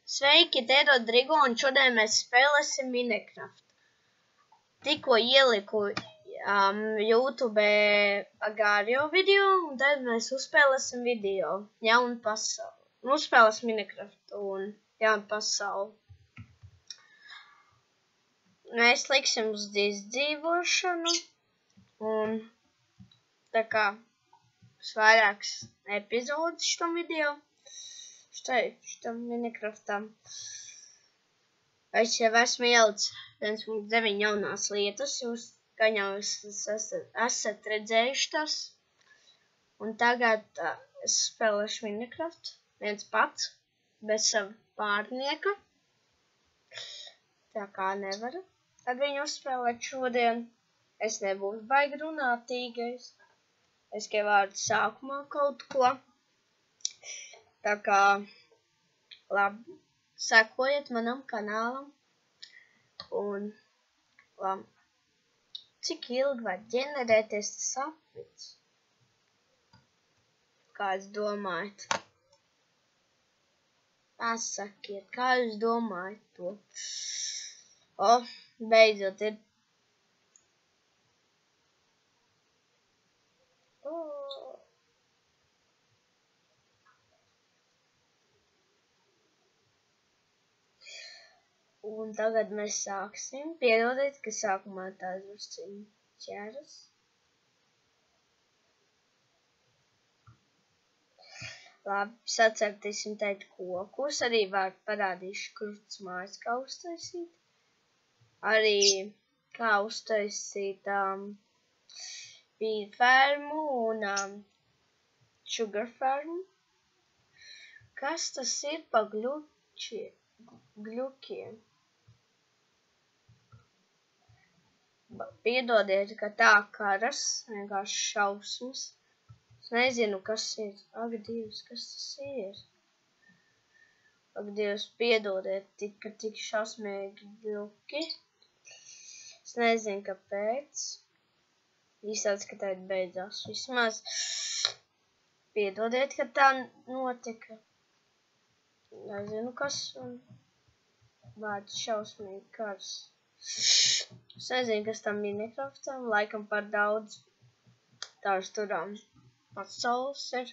Sveiki, te Rodrigo, un šodien mēs spēlēsim Minecraft. Tikko ieliku YouTube Agario video, un tad mēs uzspēlēsim video. Jaunu pasauli. Uzspēlēsim Minecraft un jaunu pasauli. Mēs liksim uz izdzīvošanu, un tā kā vairākas epizodes šitam video. Šitam Minecraftam. Es jau esmu ielicis 1.9 jaunās lietas, jūs gan jau esat redzējuši tas. Un tagad es spēlēšu Minecraft viens pats, bez sava pārnieka. Tā kā nevaru ar viņu uzspēlēt šodien. Es nebūšu baigi runātīgais. Es tikai vārdu sākumā kaut ko. Tā kā, labi, sekojiet manam kanālam, un, labi, cik ilgi var ģenerēties tas apvids? Kā jūs domājat? Pasakiet, kā jūs domājat to? Beidzot ir. Un tagad mēs sāksim. Piedodiet, ka sākumā tās drusciņi ķeras. Labi, sacertīsim teikt kokus. Arī var parādīšu krutas mājas, kā uztaisīt. Arī kā uztaisīt bee fermu un sugar fermu. Kas tas ir pa gļukiem? Piedodiet, ka tā karas, vienkārši šausmas. Es nezinu, kas ir. Ak, Dievs, kas tas ir? Ak, Dievs, piedodiet, ka tik šausmīgi gļuki. Es nezinu, kāpēc. Izsāc, ka tā beidzās. Vismaz piedodiet, ka tā notika. Nezinu, kas un vārds šausmīgi kars. Es nezinu, kas tam Minecraftam, laikam par daudz tās turām pasaules ir.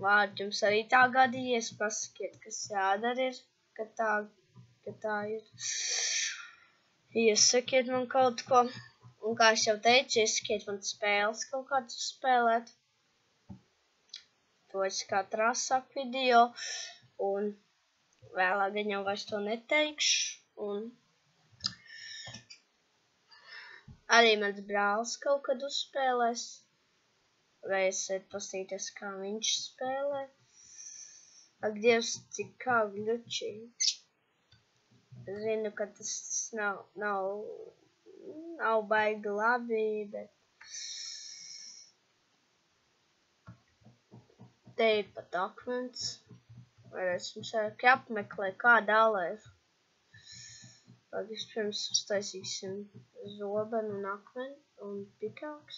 Vārds jums arī tā gadījies, pasakiet, kas jādara ir, ka tā ir. Iesakiet man kaut ko, un kā es jau teicu, iesakiet man spēles kaut kāds uzspēlēt. To es katrā saku video, un vēlāk gan jau vairs to neteikšu, un arī mans brālis kaut kad uzspēlēs. Vai esat pastīties, kā viņš spēlē? Ak, Dievs, cik kā gļučīgi. Zinu, ka tas nav baigi labi, bet te ir pat akmens. Vai es mums arī apmeklē, kā dālē. Vispirms uztaisīsim zobenu un akmeni un pikāks.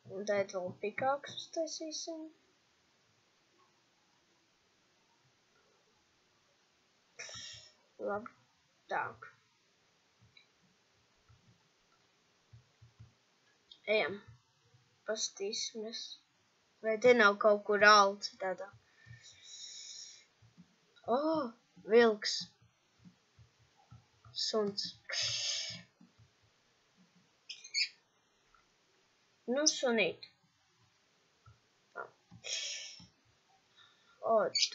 Un tad vēl pikāks uztaisīsim. Labi, tāk. Ejam, pastīsimies. Vai te nav kaut kur alci tādā? Vilks. Suns. Nu, sunīt.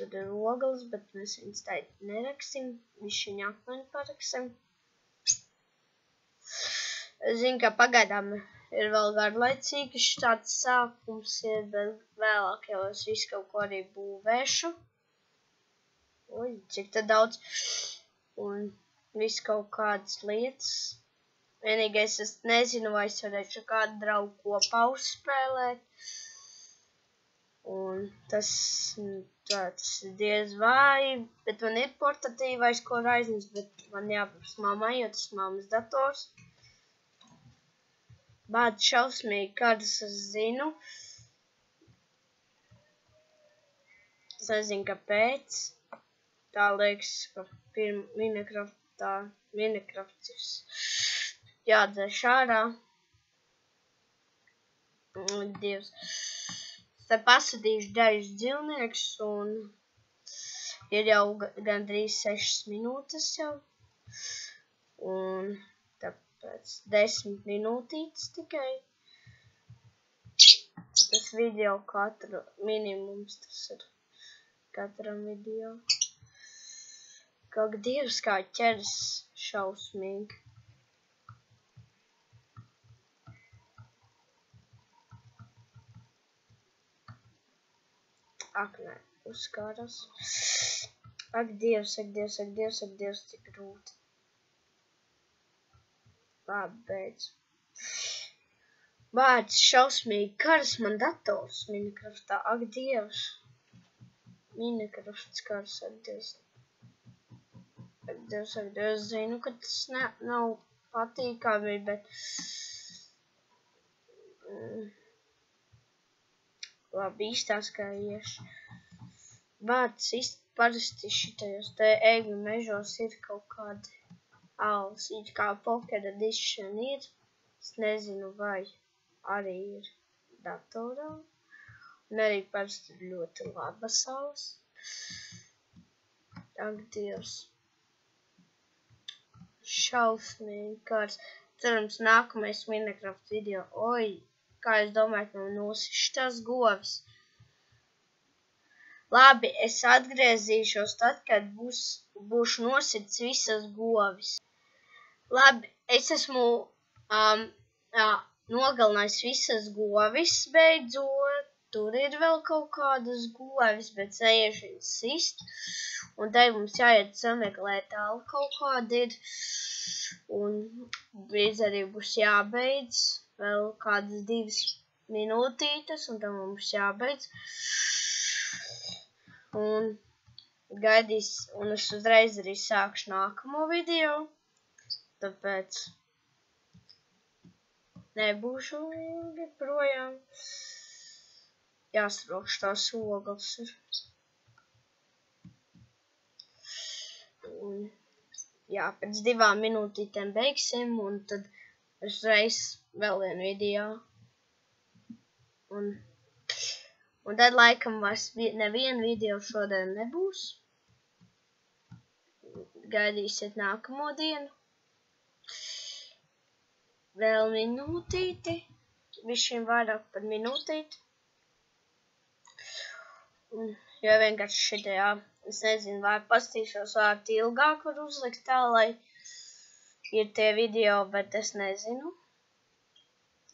Tad ir ogles, bet mēs viņus tā neraksim. Višķiņu akmeni paraksim. Zinu, ka pagaidām ir vēl garlaicīgi, šāds sākums ir, bet vēlāk jau es visu kaut ko arī būvēšu. Cik tad daudz. Un visu kaut kādas lietas. Vienīgais es nezinu, vai es varēšu kādu draugu kopā uzspēlēt. Un tas ir diez vai, bet man ir portatīvais, ko aiznes, bet man jāprasa mammai, jo tas ir mammas dators. Bāds šausmīgi, kādas es zinu. Es nezinu, kāpēc. Tā liekas, ka Minecrafts jādzēš ārā. Dievs. Es te pasadīšu dažus dzīvniekus un ir jau gandrīz 6 minūtes jau. Un tāpēc 10 minūtītes tikai. Tas video katru minimums tas ir katram video. Kaut Dievs kā ķeras šausmīgi. Ak, nē, uzkāras. Ak, Dievs, cik grūti. Labi, beidz. Bāds šausmīgi, karas man dators Minecraftā. Ak, Dievs. Minecrafts karas, ak, Dievs. Ak, Dievs, zinu, ka tas nav patīkami, bet... Labi, īstās kā iešu. Bāds parasti šitajos te ēgļu mežos ir kaut kādi alas. It kā Poker Edition ir. Es nezinu, vai arī ir datorā. Un arī parasti ir ļoti labas alas. Ak, Dievs. Šausmīgi kāds. Cerams, nākamais Minecraft video. Oi! Kā es domāju, ka man nosiš tās govis. Labi, es atgriezīšos tad, kad būšu nosits visas govis. Labi, es esmu nogalinājis visas govis beidzot. Tur ir vēl kaut kādas govis, bet neiešu viņas sist. Un te mums jāiet sameklēt tālu kaut kādi ir. Un drīz arī būs jābeidz. Vēl kādas 2 minūtītes, un tam mums jābeidz. Un gaidīs, un es uzreiz arī sākšu nākamo video. Tāpēc nebūšu ilgi projām. Jāsprokš tās ogles ir. Un, jā, pēc 2 minūtītēm beigsim, un tad uzreiz vēl vienu video. Un tad laikam vairs nevienu video šodien nebūs. Gaidīsiet nākamo dienu. Vēl minūtīti. Višķiņ vairāk par minūtīti. Jo vienkārši šitajā, es nezinu, vai pastīšos vārdu ilgāk var uzlikt tā, lai ir tie video, bet es nezinu.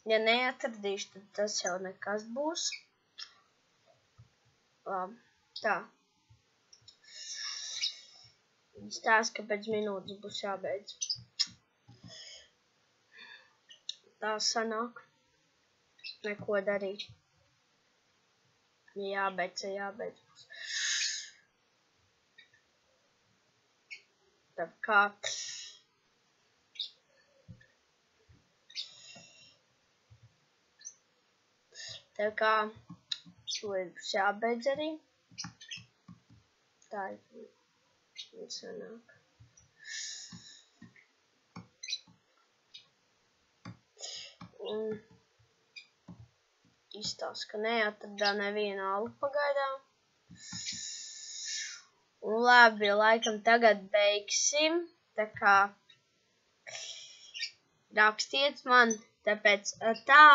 Ja neatradīšu, tad tas jau nekas būs. Labi, tā. Stāst, ka pēc minūtes būs jābeidz. Tā sanāk. Neko darīt. Jābeidz būs. Tad kā... Tā kā to ir jābeidz arī. Tā ir sanāk. Un izstāst, ka neatradā nevienu alu pagaidām. Un labi, laikam tagad beigsim. Tā kā rakstiet man, tāpēc tā!